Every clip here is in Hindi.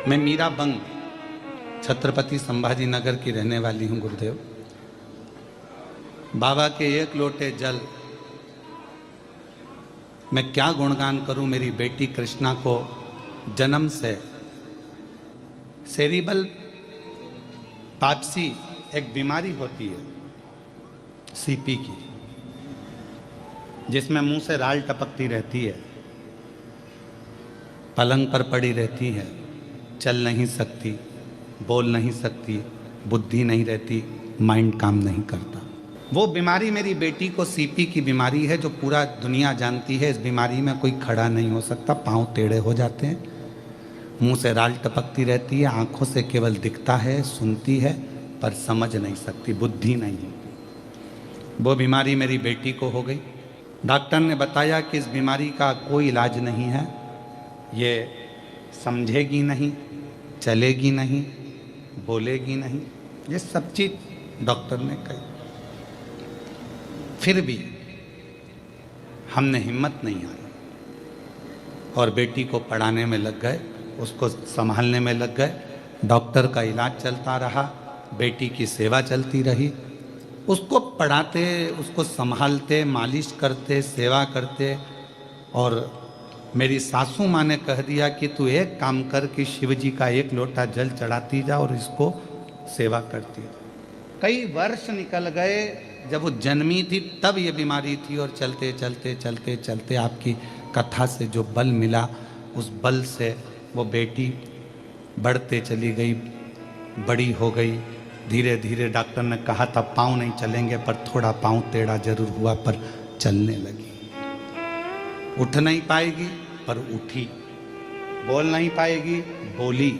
मैं मीरा बंग छत्रपति संभाजी नगर की रहने वाली हूँ गुरुदेव। बाबा के एक लोटे जल मैं क्या गुणगान करूं। मेरी बेटी कृष्णा को जन्म से सेरिबल पाप्सी एक बीमारी होती है सीपी की, जिसमें मुंह से राल टपकती रहती है, पलंग पर पड़ी रहती है, चल नहीं सकती, बोल नहीं सकती, बुद्धि नहीं रहती, माइंड काम नहीं करता। वो बीमारी मेरी बेटी को सीपी की बीमारी है, जो पूरा दुनिया जानती है। इस बीमारी में कोई खड़ा नहीं हो सकता, पांव टेढ़े हो जाते हैं, मुंह से राल टपकती रहती है, आंखों से केवल दिखता है, सुनती है, पर समझ नहीं सकती, बुद्धि नहीं है। वो बीमारी मेरी बेटी को हो गई। डॉक्टर ने बताया कि इस बीमारी का कोई इलाज नहीं है, ये समझेगी नहीं, चलेगी नहीं, बोलेगी नहीं, ये सब चीज डॉक्टर ने कही। फिर भी हमने हिम्मत नहीं हारी और बेटी को पढ़ाने में लग गए, उसको संभालने में लग गए। डॉक्टर का इलाज चलता रहा, बेटी की सेवा चलती रही, उसको पढ़ाते, उसको संभालते, मालिश करते, सेवा करते। और मेरी सासू माँ ने कह दिया कि तू एक काम कर कि शिव जी का एक लोटा जल चढ़ाती जा और इसको सेवा करती जा। कई वर्ष निकल गए, जब वो जन्मी थी तब ये बीमारी थी, और चलते चलते चलते चलते आपकी कथा से जो बल मिला, उस बल से वो बेटी बढ़ते चली गई, बड़ी हो गई। धीरे धीरे डॉक्टर ने कहा था पाँव नहीं चलेंगे, पर थोड़ा पाँव टेढ़ा जरूर हुआ, पर चलने लगी। उठ नहीं पाएगी पर उठी, बोल नहीं पाएगी बोली,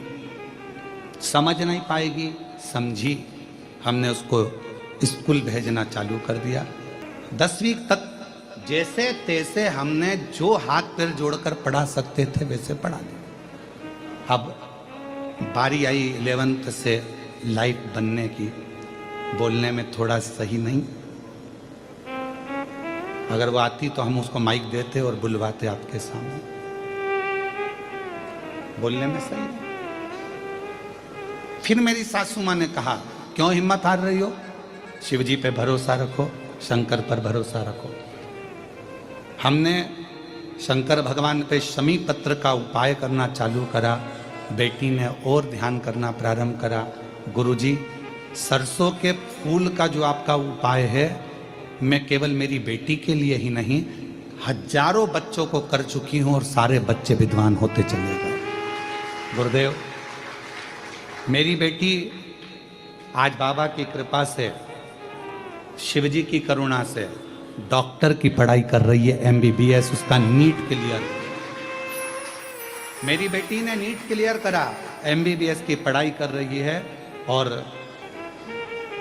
समझ नहीं पाएगी समझी। हमने उसको स्कूल भेजना चालू कर दिया। 10वीं तक जैसे तैसे हमने जो हाथ पैर जोड़कर पढ़ा सकते थे वैसे पढ़ा दिया। अब बारी आई 11th से लाइफ बनने की। बोलने में थोड़ा सही नहीं, अगर वो आती तो हम उसको माइक देते और बुलवाते आपके सामने। बोलने में सही नहीं। फिर मेरी सासू माँ ने कहा क्यों हिम्मत हार रही हो, शिव जी पे भरोसा रखो, शंकर पर भरोसा रखो। हमने शंकर भगवान पे शमी पत्र का उपाय करना चालू करा। बेटी ने और ध्यान करना प्रारंभ करा। गुरुजी, सरसों के फूल का जो आपका उपाय है, मैं केवल मेरी बेटी के लिए ही नहीं, हजारों बच्चों को कर चुकी हूं और सारे बच्चे विद्वान होते चले गए। गुरुदेव, मेरी बेटी आज बाबा की कृपा से, शिवजी की करुणा से डॉक्टर की पढ़ाई कर रही है, MBBS, उसका नीट क्लियर। मेरी बेटी ने नीट क्लियर करा, MBBS की पढ़ाई कर रही है। और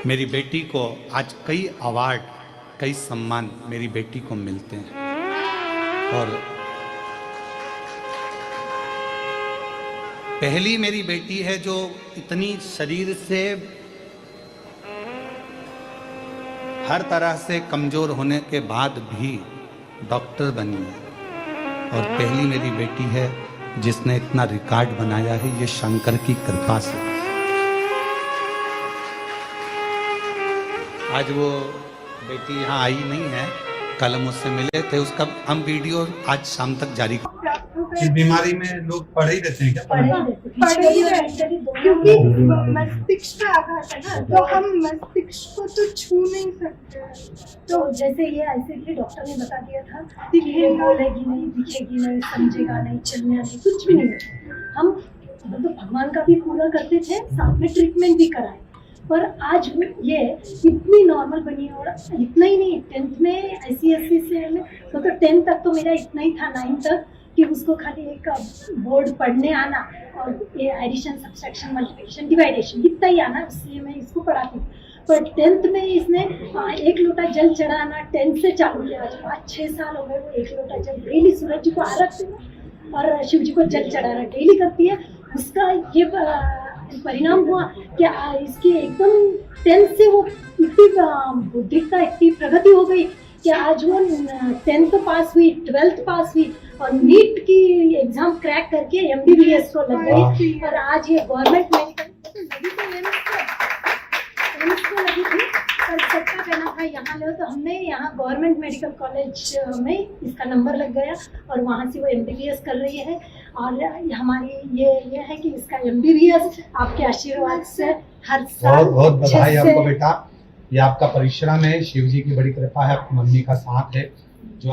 मेरी बेटी को आज कई अवार्ड, कई सम्मान मेरी बेटी को मिलते हैं। और पहली मेरी बेटी है जो इतनी शरीर से हर तरह से कमजोर होने के बाद भी डॉक्टर बनी है। और पहली मेरी बेटी है जिसने इतना रिकॉर्ड बनाया है, ये शंकर की कृपा से। आज वो बेटी यहाँ आई नहीं है, कल मुझसे मिले थे, उसका हम वीडियो आज शाम तक जारी। इस बीमारी में लोग पढ़ ही देते हैं क्या? पढ़ ही रहते, क्योंकि मस्तिष्क का आघात है ना, तो हम मस्तिष्क को तो छू नहीं सकते। तो जैसे ये ऐसे कि डॉक्टर ने बता दिया था कि ये बोलेगी नहीं, दिखेगी नहीं, समझेगा नहीं, चलना नहीं, कुछ भी नहीं। हम मतलब भगवान का भी पूरा करते थे, साथ में ट्रीटमेंट भी कराए। पर आज ये इतनी नॉर्मल बनी। और इतना ही नहीं, 10th में ICSE से तो 10th तक तो मेरा इतना ही था, 9th तक, कि उसको खाली एक बोर्ड पढ़ने आना और ये एडिशन, सब्सट्रैक्शन, मल्टीप्लिकेशन, डिवाइडेशन इतना ही आना, इसलिए मैं इसको पढ़ाती हूँ। पर 10th में इसने एक लोटा जल चढ़ाना 10th से चालू किया। आज 5-6 साल हो गए वो एक लोटा जल डेली सूरज जी को आरत देना और शिव जी को जल चढ़ाना डेली करती है। उसका ये परिणाम हुआ कि इसकी एकदम 10th से वो इतनी बुद्धि का इतनी प्रगति हो गई कि आज वो 10th पास हुई, 12th पास हुई, और नीट की एग्जाम क्रैक करके MBBS को लग गई। और आज ये गवर्नमेंट मेडिकल लगी तो एम्स को लगी थी, पर सबका कहना था यहाँ लो, तो हमने यहाँ गवर्नमेंट मेडिकल कॉलेज में इसका नंबर लग गया और वहाँ से वो MBBS कर रही है। और हमारी ये है कि इसका MBBS आपके आशीर्वाद से हर साल बहुत बहुत बधाई अच्छे से आपको बेटा, ये आपका परिश्रम है, शिव जी की बड़ी कृपा है, आपकी मम्मी का साथ है जो